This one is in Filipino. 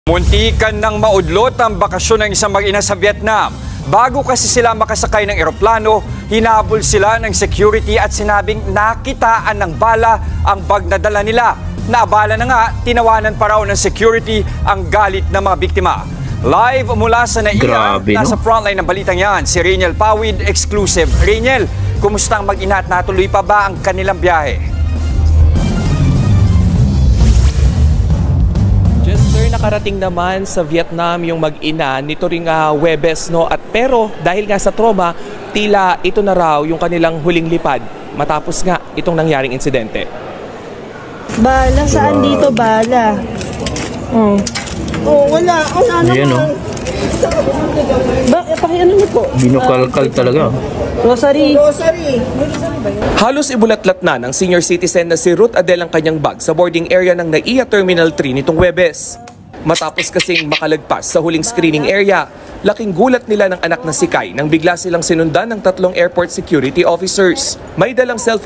Muntikan ng maudlot ang bakasyon ng isang mag-ina sa Vietnam. Bago kasi sila makasakay ng eroplano, hinabol sila ng security at sinabing nakitaan ng bala ang bag na dala nila. Naabala na nga, tinawanan pa raw ng security ang galit ng mga biktima. Live mula sa NAIA, nasa frontline ng balitang yan, si Reniel Pawid, exclusive. Reniel, kumusta ang mag-ina at natuloy pa ba ang kanilang biyahe? Sir, nakarating naman sa Vietnam yung mag-ina nito ring Huwebes, no? Pero dahil nga sa trauma, tila ito na raw yung kanilang huling lipad matapos nga itong nangyaring insidente. Bala, saan dito bala? Wala ayan, naman. Pakiano mo po? Binukalkal talaga. Rosary. Halos ibulatlat na ng senior citizen na si Ruth Adele ang kanyang bag sa boarding area ng NAIA Terminal 3 nitong Huwebes. Matapos kasing makalagpas sa huling screening area, laking gulat nila ng anak na si Kai nang bigla silang sinundan ng 3 airport security officers. May dalang cellphone